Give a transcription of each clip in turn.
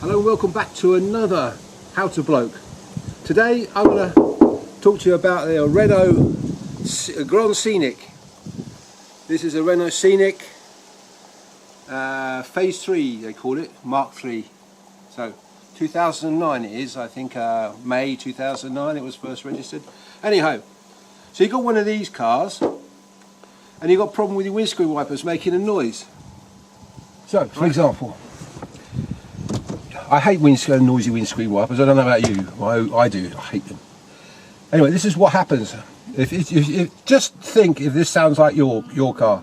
Hello and welcome back to another How to Bloke. Today I'm going to talk to you about the Renault Grand Scenic. This is a Renault Scenic Phase 3 they call it, Mark 3. So 2009 it is, I think May 2009 it was first registered. Anyhow, so you got one of these cars and you got a problem with your windscreen wipers making a noise. So for example, I hate noisy windscreen wipers. I don't know about you. I do. I hate them. Anyway, this is what happens. If just think if this sounds like your car.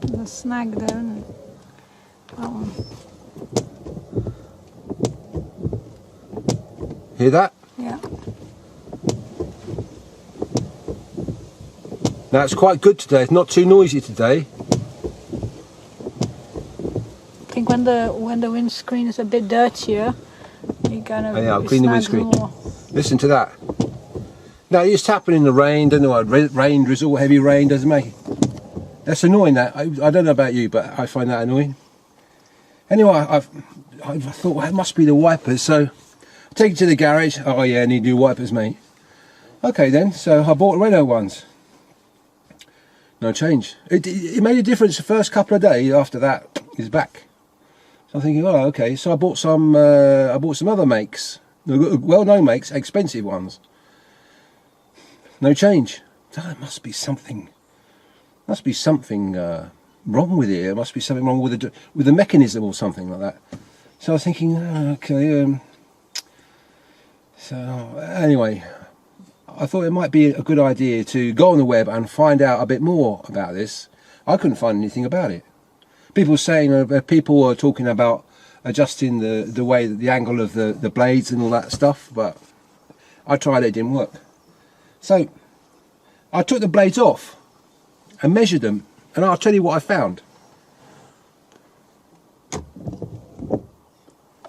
The snag there, isn't it? That one. Hear that? Yeah. Now it's quite good today. It's not too noisy today. I think when the windscreen is a bit dirtier, you're gonna. Yeah, I'll clean the windscreen. More. Listen to that. Now it used to happen in the rain. Don't know what rain, drizzle, heavy rain doesn't make it. That's annoying. That I don't know about you, but I find that annoying. Anyway, I thought well, it must be the wipers. So I take it to the garage. Oh yeah, I need new wipers, mate. Okay then. So I bought Renault ones. No change. It made a difference the first couple of days. After that, it's back. So I'm thinking, oh, okay. So I bought some other makes, well-known makes, expensive ones. No change. So it must be something. Must be something wrong with it. There must be something wrong with the mechanism or something like that. So I was thinking, okay. So anyway. I thought it might be a good idea to go on the web and find out a bit more about this. I couldn't find anything about it. People were saying, people were talking about adjusting the way, the angle of the blades and all that stuff, but I tried it, it didn't work. So I took the blades off and measured them, and I'll tell you what I found.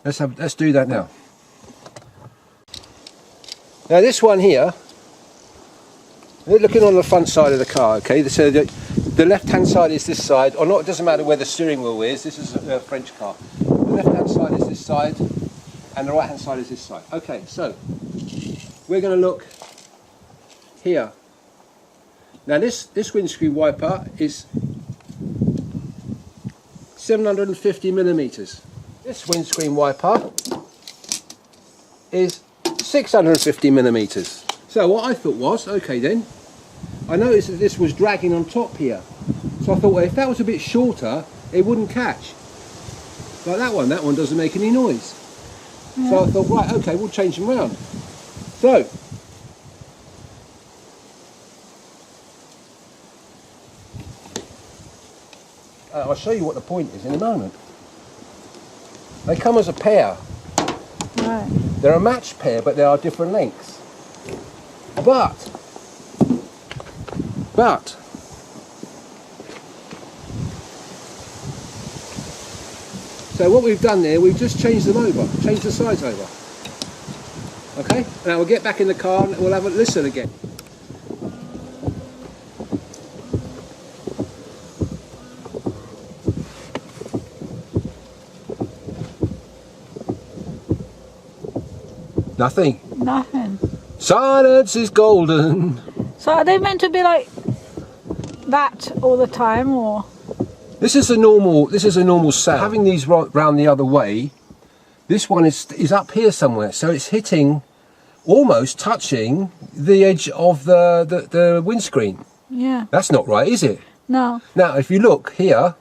Let's do that now. Now this one here, looking on the front side of the car, okay, so the left hand side is this side, or not, it doesn't matter where the steering wheel is, this is a French car. The left hand side is this side, and the right hand side is this side. Okay, so we're going to look here. Now this windscreen wiper is 750 millimeters. This windscreen wiper is 650 millimeters. So what I thought was, okay then, I noticed that this was dragging on top here. So I thought, well, if that was a bit shorter, it wouldn't catch. Like that one doesn't make any noise. Yeah. So I thought, right, okay, we'll change them around. So, I'll show you what the point is in a moment. They come as a pair. Right. They're a matched pair, but they are different lengths. But so what we've done there, we've just changed them over, changed the sides over. Okay, now we'll get back in the car and we'll have a listen again. Nothing. Nothing. Silence is golden. So are they meant to be like that all the time, or? This is a normal sound. Having these round the other way, this one is up here somewhere, so it's hitting, almost touching the edge of the windscreen. Yeah. That's not right, is it? No. Now, if you look here,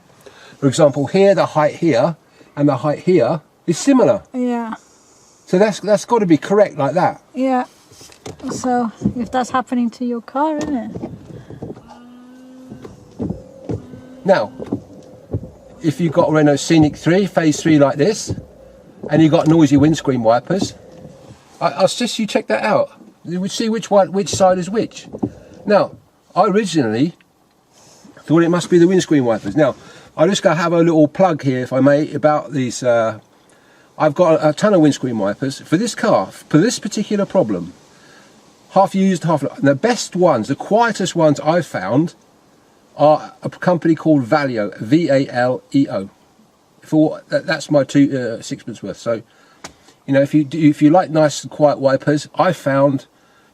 for example, here, the height here and the height here is similar. Yeah. So that's got to be correct like that. Yeah. So if that's happening to your car, isn't it? Now, if you've got a Renault Scenic 3, Phase 3 like this, and you've got noisy windscreen wipers, I'll suggest you check that out. You would see which side is which. Now, I originally thought it must be the windscreen wipers. Now, I'm just going to have a little plug here, if I may, about these. I've got a ton of windscreen wipers for this car, for this particular problem. half used, half. And the best ones, the quietest ones I've found, are a company called Valeo, V-A-L-E-O. That's my sixpence worth. So, you know, if you like nice and quiet wipers, I've found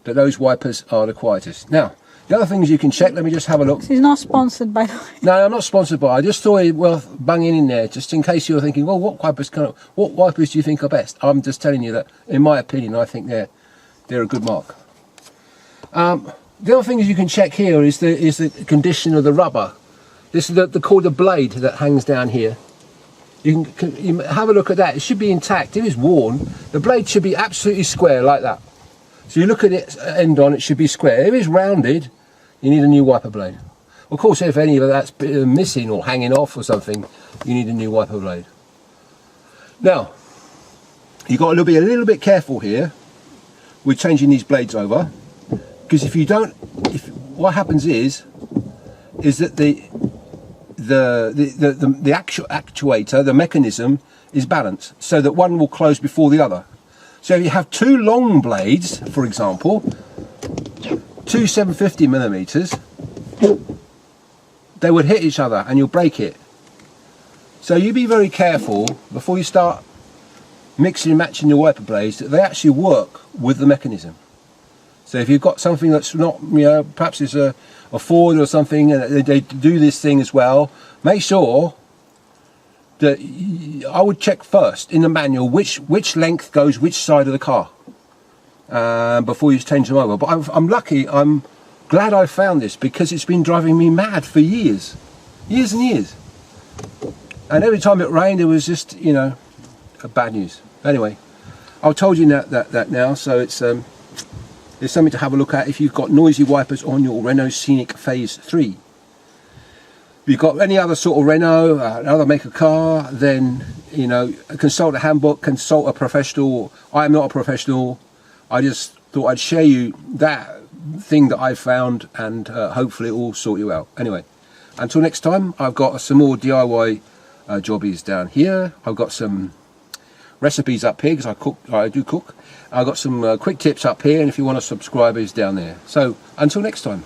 that those wipers are the quietest. Now, the other things you can check. Let me just have a look. This is not sponsored, by the way. No, I'm not sponsored by. I just thought it worth bunging in there, just in case you're thinking, well, what wipers do you think are best? I'm just telling you that, in my opinion, I think they're a good mark. The other things you can check here is the condition of the rubber. This is called the blade that hangs down here. You can have a look at that. It should be intact. If it's worn, the blade should be absolutely square like that. So you look at its end on, it should be square. If it's rounded, you need a new wiper blade. Of course, if any of that's missing or hanging off or something, you need a new wiper blade. Now, you've got to be a little bit careful here with changing these blades over, because if you don't, what happens is that the actual actuator, the mechanism, is balanced, so that one will close before the other. So if you have two long blades, for example, two 750mm, they would hit each other and you'll break it. So you be very careful before you start mixing and matching your wiper blades that they actually work with the mechanism. So if you've got something that's not, you know, perhaps it's a Ford or something, and they do this thing as well, make sure that I would check first in the manual which length goes which side of the car before you change them over. But I'm lucky, I'm glad I found this, because it's been driving me mad for years and years. And every time it rained, it was just, you know, bad news. Anyway, I've told you that now, so it's something to have a look at if you've got noisy wipers on your Renault Scenic Phase 3. If you've got any other sort of Renault, another maker car, then, you know, consult a handbook, consult a professional. I'm not a professional. I just thought I'd share you that thing that I found, and hopefully it will sort you out. Anyway, until next time, I've got some more DIY jobbies down here. I've got some recipes up here, because I do cook. I've got some quick tips up here, and if you want to subscribe, is down there. So until next time.